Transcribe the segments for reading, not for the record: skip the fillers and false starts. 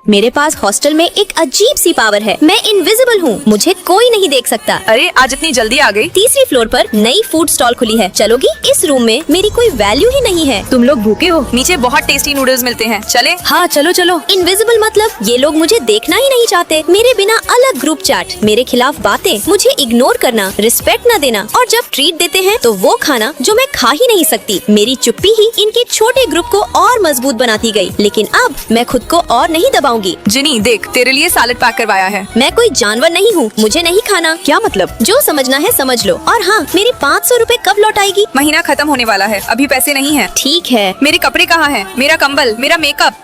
मेरे पास हॉस्टल में एक अजीब सी पावर है। मैं इनविजिबल हूँ, मुझे कोई नहीं देख सकता। अरे आज इतनी जल्दी आ गई। तीसरी फ्लोर पर नई फूड स्टॉल खुली है, चलोगी? इस रूम में मेरी कोई वैल्यू ही नहीं है। तुम लोग भूखे हो? नीचे बहुत टेस्टी नूडल्स मिलते हैं, चले? हाँ चलो चलो। इनविजिबल मतलब ये लोग मुझे देखना ही नहीं चाहते। मेरे बिना अलग ग्रुप चैट, मेरे खिलाफ बातें, मुझे इग्नोर करना, रिस्पेक्ट न देना, और जब ट्रीट देते हैं तो वो खाना जो मैं खा ही नहीं सकती। मेरी चुप्पी ही इनके छोटे ग्रुप को और मजबूत बनाती गई। लेकिन अब मैं खुद को और नहीं दबाऊंगी। जिनी देख, तेरे लिए सैलेड पैक करवाया है। मैं कोई जानवर नहीं हूँ, मुझे नहीं खाना। क्या मतलब? जो समझना है समझ लो। और हाँ, मेरी 500 रुपए कब लौट आएगी? महीना खत्म होने वाला है, अभी पैसे नहीं है। ठीक है। मेरे कपड़े कहाँ हैं? मेरा कंबल, मेरा मेकअप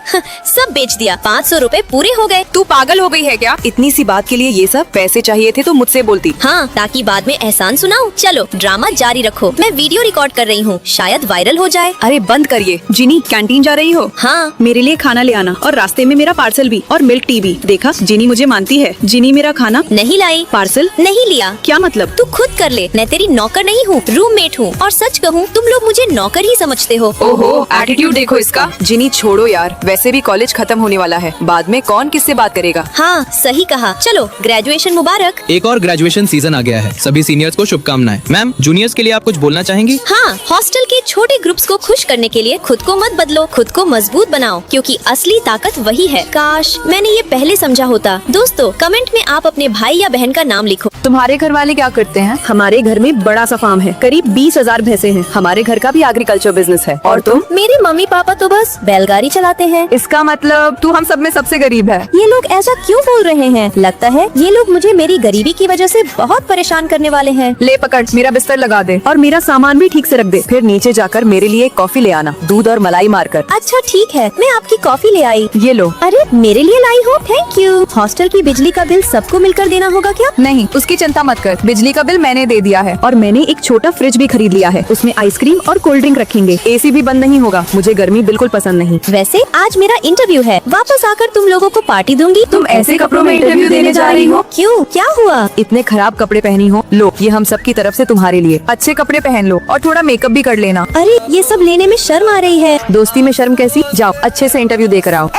सब बेच दिया। 500 रुपए पूरे हो गए। तू पागल हो गई है क्या? इतनी सी बात के लिए ये सब? पैसे चाहिए थे तो मुझसे बोलती। हाँ, ताकि बाद में एहसान सुनाऊं। चलो ड्रामा जारी रखो, मैं वीडियो रिकॉर्ड कर रही हूँ, शायद वायरल हो जाए। अरे बंद करिए। जिनी कैंटीन जा रही हो? हाँ। मेरे लिए खाना ले आना, और रास्ते में मेरा पार्सल भी, और मिल्क टी भी। देखा, जिनी मुझे मानती है। जिनी मेरा खाना नहीं लाई। पार्सल नहीं लिया। क्या मतलब? तू खुद कर ले, मैं तेरी नौकर नहीं हूँ, रूममेट हूँ। और सच कहूँ, तुम लोग मुझे नौकर ही समझते हो। ओहो, एटीट्यूड देखो इसका। जिनी छोड़ो यार, वैसे भी कॉलेज खत्म होने वाला है, बाद में कौन किससे बात करेगा। हाँ सही कहा। चलो ग्रेजुएशन मुबारक। एक और ग्रेजुएशन सीजन आ गया है, सभी सीनियर्स को शुभकामनाएं। मैम, जूनियर्स के लिए आप कुछ बोलना चाहेंगी? हाँ, हॉस्टल के छोटे ग्रुप्स को खुश करने के लिए खुद को मत बदलो, खुद को मजबूत बनाओ, क्योंकि असली ताकत वही है। काश मैंने ये पहले समझा होता। दोस्तों, कमेंट में आप अपने भाई या बहन का नाम लिखो। तुम्हारे घर वाले क्या करते हैं? हमारे घर में बड़ा सा फार्म है, करीब 20,000 भैंसे हैं। हमारे घर का भी एग्रीकल्चर बिजनेस है। और तुम? मेरे मम्मी पापा तो बस बैलगाड़ी चलाते हैं। इसका मतलब तू हम सब में सबसे गरीब है। ये लोग ऐसा क्यों बोल रहे हैं? लगता है ये लोग मुझे मेरी गरीबी की वजह से बहुत परेशान करने वाले हैं। ले पकड़, मेरा बिस्तर लगा दे। और मेरा सामान भी ठीक से रख दे। फिर नीचे जाकर मेरे लिए कॉफी ले आना, दूध और मलाई मारकर। अच्छा ठीक है, मैं आपकी कॉफी ले आई। ये लो। अरे मेरे लिए लाई हो? Thank you. हॉस्टल की बिजली का बिल सबको मिलकर देना होगा क्या? नहीं, उसकी चिंता मत कर, बिजली का बिल मैंने दे दिया है। और मैंने एक छोटा फ्रिज भी खरीद लिया है, उसमें आइसक्रीम और कोल्ड ड्रिंक रखेंगे। एसी भी बंद नहीं होगा, मुझे गर्मी बिल्कुल पसंद नहीं। वैसे आज मेरा इंटरव्यू है, वापस आकर तुम लोगों को पार्टी दूंगी। तुम ऐसे कपड़ों में इंटरव्यू देने जा रही हो? क्यों, क्या हुआ? इतने खराब कपड़े पहनी हो, लो ये हम सब की तरफ से तुम्हारे लिए। अच्छे कपड़े पहन लो और थोड़ा मेकअप भी कर लेना। अरे ये सब लेने में शर्म आ रही है। दोस्ती में शर्म कैसी? जाओ अच्छे से इंटरव्यू देकर आओ।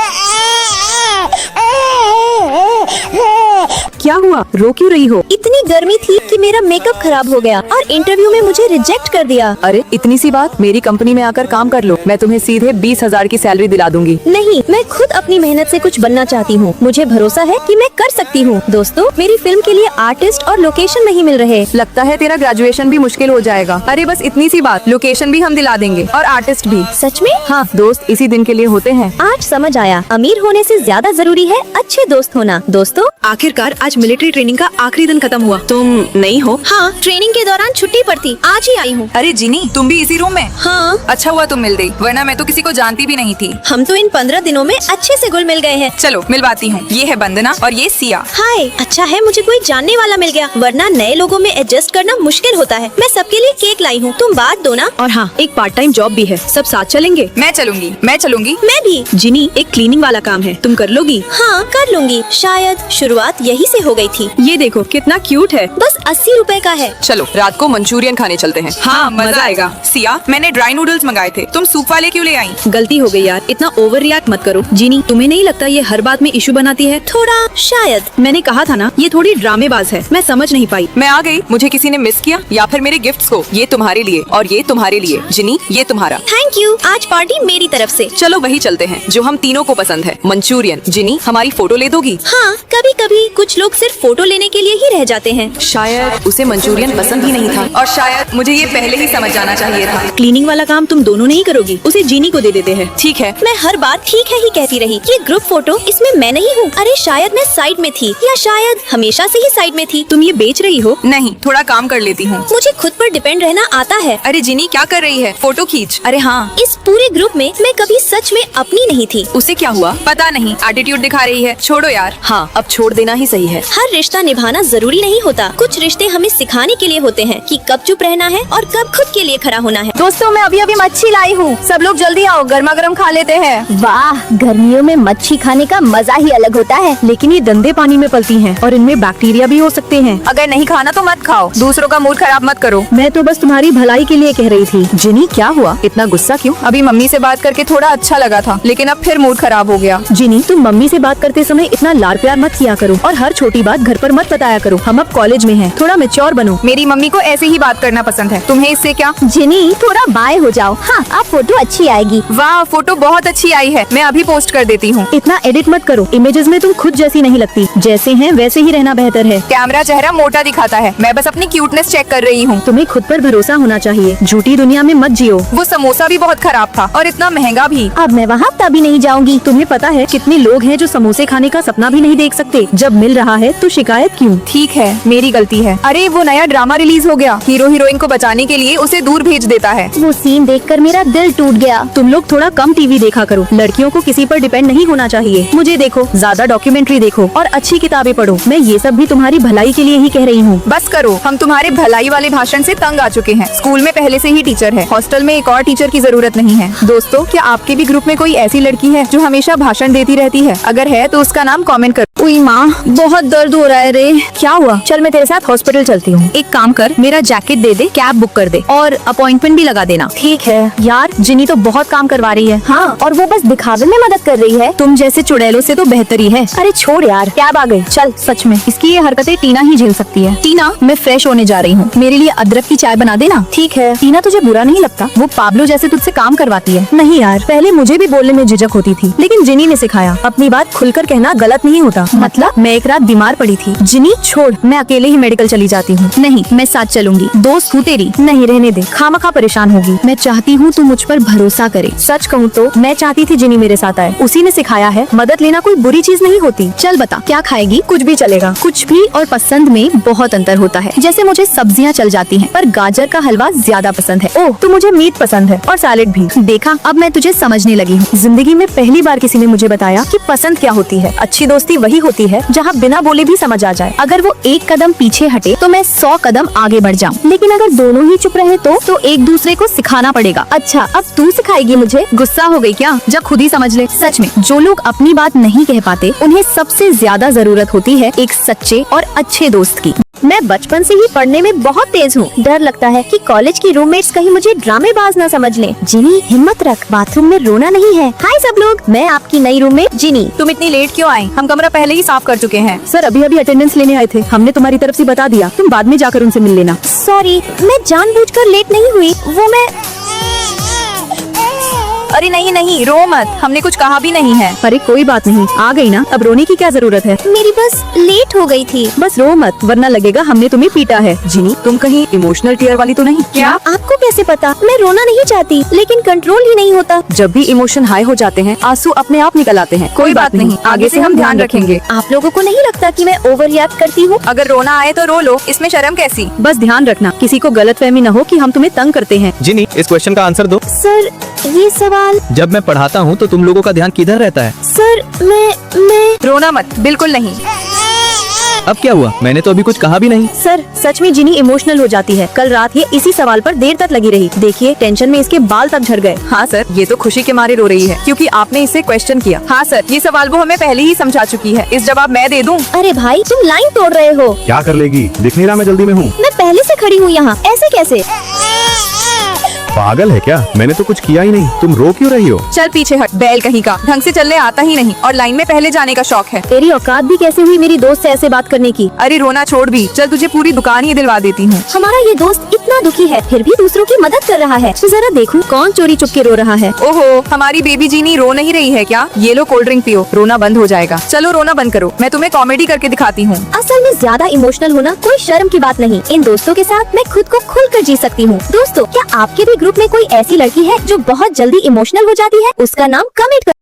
क्या हुआ, रो क्यों रही हो? इतनी गर्मी थी कि मेरा मेकअप खराब हो गया और इंटरव्यू में मुझे रिजेक्ट कर दिया। अरे इतनी सी बात, मेरी कंपनी में आकर काम कर लो, मैं तुम्हें सीधे 20,000 की सैलरी दिला दूंगी। नहीं, मैं खुद अपनी मेहनत से कुछ बनना चाहती हूँ। मुझे भरोसा है कि मैं कर सकती हूँ। दोस्तों, मेरी फिल्म के लिए आर्टिस्ट और लोकेशन नहीं मिल रहे। लगता है तेरा ग्रेजुएशन भी मुश्किल हो जाएगा। अरे बस इतनी सी बात, लोकेशन भी हम दिला देंगे और आर्टिस्ट भी। सच में? हाँ, दोस्त इसी दिन के लिए होते हैं। आज समझ आया, अमीर होने से ज्यादा जरूरी है अच्छे दोस्त होना। दोस्तों, आखिरकार आज मिलिट्री ट्रेनिंग का आखिरी दिन खत्म हुआ। तुम नहीं हो? हाँ, ट्रेनिंग के दौरान छुट्टी पर थी, आज ही आई हूँ। अरे जिनी, तुम भी इसी रूम में? हाँ। अच्छा हुआ तुम मिल गई, वरना मैं तो किसी को जानती भी नहीं थी। हम तो इन 15 दिनों में अच्छे से घुल मिल गए हैं। चलो मिलवाती हूँ, ये है वंदना और ये सिया। हाय, अच्छा है मुझे कोई जानने वाला मिल गया, वरना नए लोगों में एडजस्ट करना मुश्किल होता है। मैं सबके लिए केक लाई हूँ, तुम बात दो ना। और हाँ, एक पार्ट टाइम जॉब भी है, सब साथ चलेंगे। मैं चलूंगी, मैं चलूंगी। मैं भी। जिनी, एक क्लीनिंग वाला काम है, तुम कर लोगी? हाँ कर लूंगी, शायद शुरुआत यही से हो गई थी। ये देखो कितना क्यूट है। बस 80 रुपए का है। चलो रात को मंचूरियन खाने चलते हैं। हाँ मजा आएगा। सिया, मैंने ड्राई नूडल्स मंगाए थे, तुम सूप वाले क्यों ले आई? गलती हो गई यार, इतना ओवर रिएक्ट मत करो। जिनी, तुम्हें नहीं लगता ये हर बात में इशू बनाती है? थोड़ा शायद। मैंने कहा था ना, ये थोड़ी ड्रामेबाज है, मैं समझ नहीं पाई। मैं आ गई। मुझे किसी ने मिस किया या फिर मेरे गिफ्ट्स को? ये तुम्हारे लिए और ये तुम्हारे लिए। जिनी, ये तुम्हारा। थैंक यू, आज पार्टी मेरी तरफ से। चलो वही चलते हैं जो हम तीनों को पसंद है, मंचूरियन। जिनी, हमारी फोटो ले दोगी? हाँ, कभी कभी कुछ लोग सिर्फ फोटो लेने के लिए ही रह जाते हैं। शायद उसे मंचूरियन पसंद ही नहीं था, और शायद मुझे ये पहले ही समझ जाना चाहिए था। क्लीनिंग वाला काम तुम दोनों नहीं करोगी, उसे जीनी को दे देते हैं। ठीक है। मैं हर बार ठीक है ही कहती रही। ये ग्रुप फोटो, इसमें मैं नहीं हूँ। अरे शायद मैं साइड में थी, या शायद हमेशा से ही साइड में थी। तुम ये बेच रही हो? नहीं, थोड़ा काम कर लेती हूँ। मुझे खुद पर डिपेंड रहना आता है। अरे जिनी, क्या कर रही है? फोटो खींच। अरे हाँ, इस पूरे ग्रुप में मैं कभी सच में अपनी नहीं थी। उसे क्या हुआ? पता नहीं, एटीट्यूड दिखा रही है। छोड़ो यार। हाँ, अब छोड़ देना ही सही है। है। हर रिश्ता निभाना जरूरी नहीं होता, कुछ रिश्ते हमें सिखाने के लिए होते हैं कि कब चुप रहना है और कब खुद के लिए खड़ा होना है। दोस्तों मैं अभी अभी मच्छी लाई हूँ, सब लोग जल्दी आओ, गर्मा गर्म खा लेते हैं। वाह, गर्मियों में मच्छी खाने का मजा ही अलग होता है। लेकिन ये गंदे पानी में पलती हैं और इनमें बैक्टीरिया भी हो सकते हैं। अगर नहीं खाना तो मत खाओ, दूसरों का मूड खराब मत करो। मैं तो बस तुम्हारी भलाई के लिए कह रही थी। जिनी क्या हुआ, इतना गुस्सा क्यों? अभी मम्मी से बात करके थोड़ा अच्छा लगा था, लेकिन अब फिर मूड खराब हो गया। जिनी, तुम मम्मी से बात करते समय इतना लाड़ प्यार मत किया करो और हर छोटी बात घर पर मत बताया करो। हम अब कॉलेज में हैं, थोड़ा मैच्योर बनो। मेरी मम्मी को ऐसे ही बात करना पसंद है, तुम्हें इससे क्या? जिनी, थोड़ा बाय हो जाओ। हाँ, अब फोटो अच्छी आएगी। वाह, फोटो बहुत अच्छी आई है, मैं अभी पोस्ट कर देती हूँ। इतना एडिट मत करो, इमेजेस में तुम खुद जैसी नहीं लगती। जैसे हैं वैसे ही रहना बेहतर है। कैमरा चेहरा मोटा दिखाता है, मैं बस अपनी क्यूटनेस चेक कर रही हूँ। तुम्हें खुद पर भरोसा होना चाहिए, झूठी दुनिया में मत जियो। वो समोसा भी बहुत खराब था और इतना महंगा भी। अब मैं वहाँ कभी नहीं जाऊंगी। तुम्हें पता है कितने लोग हैं जो समोसे खाने का सपना भी नहीं देख सकते? जब मिल रहा है तो शिकायत क्यों? ठीक है, मेरी गलती है। अरे वो नया ड्रामा रिलीज हो गया, हीरो हीरोइन को बचाने के लिए उसे दूर भेज देता है। वो सीन देखकर मेरा दिल टूट गया। तुम लोग थोड़ा कम टीवी देखा करो, लड़कियों को किसी पर डिपेंड नहीं होना चाहिए। मुझे देखो, ज्यादा डॉक्यूमेंट्री देखो और अच्छी किताबें पढ़ो। मैं ये सब भी तुम्हारी भलाई के लिए ही कह रही हूँ। बस करो, हम तुम्हारे भलाई वाले भाषण से तंग आ चुके हैं। स्कूल में पहले से ही टीचर है, हॉस्टल में एक और टीचर की जरूरत नहीं है। दोस्तों, क्या आपके भी ग्रुप में कोई ऐसी लड़की है जो हमेशा भाषण देती रहती है? अगर है तो उसका नाम कमेंट करो। उई माँ, बहुत दर्द हो रहा है रे। क्या हुआ? चल मैं तेरे साथ हॉस्पिटल चलती हूँ। एक काम कर, मेरा जैकेट दे दे, कैब बुक कर दे और अपॉइंटमेंट भी लगा देना। ठीक है यार, जिनी तो बहुत काम करवा रही है। हाँ, और वो बस दिखावे में मदद कर रही है। तुम जैसे चुड़ैलों से तो बेहतर ही है। अरे छोड़ यार, कैब आ गई। चल, सच में इसकी ये हरकतें टीना ही झेल सकती है। टीना, मैं फ्रेश होने जा रही हूँ, मेरे लिए अदरक की चाय बना देना। ठीक है। टीना, तुझे बुरा नहीं लगता? वो पाब्लो जैसे तुझसे काम करवाती है। नहीं यार, पहले मुझे भी बोलने में झिझक होती थी, लेकिन जिनी ने सिखाया अपनी बात खुलकर कहना गलत नहीं होता। मतलब मैं एक रात बीमार पड़ी थी। जिनी छोड़, मैं अकेले ही मेडिकल चली जाती हूँ। नहीं, मैं साथ चलूंगी। दोस्त हूँ तेरी। नहीं, रहने दे, खामखा परेशान होगी। मैं चाहती हूँ तू मुझ पर भरोसा करे। सच कहूँ तो मैं चाहती थी जिनी मेरे साथ आए, उसी ने सिखाया है मदद लेना कोई बुरी चीज नहीं होती। चल बता, क्या खाएगी? कुछ भी चलेगा। कुछ भी और पसंद में बहुत अंतर होता है। जैसे मुझे सब्जियाँ चल जाती हैं, पर गाजर का हलवा ज्यादा पसंद है। ओह, तो मुझे मीट पसंद है और सैलेड भी। देखा, अब मैं तुझे समझने लगी हूँ। जिंदगी में पहली बार किसी ने मुझे बताया कि पसंद क्या होती है। अच्छी दोस्ती वही होती है जहाँ बिना बोले भी समझ आ जाए। अगर वो एक कदम पीछे हटे तो मैं 100 कदम आगे बढ़ जाऊँ। लेकिन अगर दोनों ही चुप रहे तो एक दूसरे को सिखाना पड़ेगा। अच्छा, अब तू सिखाएगी मुझे? गुस्सा हो गई क्या? जब खुद ही समझ ले। सच में जो लोग अपनी बात नहीं कह पाते, उन्हें सबसे ज्यादा जरूरत होती है एक सच्चे और अच्छे दोस्त की। मैं बचपन से ही पढ़ने में बहुत तेज हूँ। डर लगता है कि कॉलेज की रूममेट्स कहीं मुझे ड्रामेबाज न समझ लें। जिनी, हिम्मत रख, बाथरूम में रोना नहीं है। हाय सब लोग, मैं आपकी नई रूममेट जिनी। तुम इतनी लेट क्यों आई? हम कमरा पहले ही साफ कर चुके हैं। सर, अभी अभी अटेंडेंस लेने आए थे, हमने तुम्हारी तरफ से बता दिया, तुम बाद में जाकर उनसे मिल लेना। सॉरी, मैं जानबूझकर लेट नहीं हुई। वो मैं अरे नहीं नहीं, रो मत, हमने कुछ कहा भी नहीं है। अरे कोई बात नहीं, आ गई ना, अब रोने की क्या जरूरत है? मेरी बस लेट हो गई थी। बस रो मत, वरना लगेगा हमने तुम्हें पीटा है। जिनी, तुम कहीं इमोशनल टीयर वाली तो नहीं? क्या? आपको कैसे पता? मैं रोना नहीं चाहती, लेकिन कंट्रोल ही नहीं होता। जब भी इमोशन हाई हो जाते हैं, आंसू अपने आप निकल आते हैं। कोई बात नहीं, आगे से हम ध्यान रखेंगे। आप लोगों को नहीं लगता कि मैं ओवर रिएक्ट करती हूँ? अगर रोना आए तो रो लो, इसमें शर्म कैसी? बस ध्यान रखना, किसी को गलतफहमी न हो कि हम तुम्हें तंग करते हैं। जिनी, इस क्वेश्चन का आंसर दो। सर, ये सवाल। जब मैं पढ़ाता हूँ तो तुम लोगों का ध्यान किधर रहता है? सर, मैं रोना मत, बिल्कुल नहीं। अब क्या हुआ? मैंने तो अभी कुछ कहा भी नहीं। सर, सच में जिनी इमोशनल हो जाती है। कल रात ये इसी सवाल पर देर तक लगी रही। देखिए, टेंशन में इसके बाल तक झड़ गए। हाँ सर, ये तो खुशी के मारे रो रही है क्योंकि आपने इसे क्वेश्चन किया। हाँ सर, ये सवाल वो हमें पहले ही समझा चुकी है। इस जवाब मैं दे दूं? अरे भाई, तुम लाइन तोड़ रहे हो। क्या कर लेगी? दिख नहीं रहा मैं जल्दी में हूँ। मैं पहले से खड़ी हूँ यहाँ, ऐसे कैसे? पागल है क्या? मैंने तो कुछ किया ही नहीं, तुम रो क्यों रही हो? चल पीछे हट, बैल कहीं का, ढंग से चलने आता ही नहीं और लाइन में पहले जाने का शौक है। तेरी औकात भी कैसे हुई मेरी दोस्त से ऐसे बात करने की? अरे रोना छोड़ भी, चल तुझे पूरी दुकान ही दिलवा देती हूँ। हमारा ये दोस्त इतना दुखी है, फिर भी दूसरों की मदद कर रहा है। तो जरा देखूं कौन चोरी चुपके रो रहा है। ओहो, हमारी बेबी जीनी रो नहीं रही है क्या? ये लो कोल्ड ड्रिंक पियो, रोना बंद हो जाएगा। चलो रोना बंद करो, मैं तुम्हें कॉमेडी करके दिखाती हूँ। असल में ज्यादा इमोशनल होना कोई शर्म की बात नहीं। इन दोस्तों के साथ मैं खुद को खुलकर जी सकती हूँ। दोस्तों, क्या आपके भी ग्रुप में कोई ऐसी लड़की है जो बहुत जल्दी इमोशनल हो जाती है? उसका नाम कमेंट कर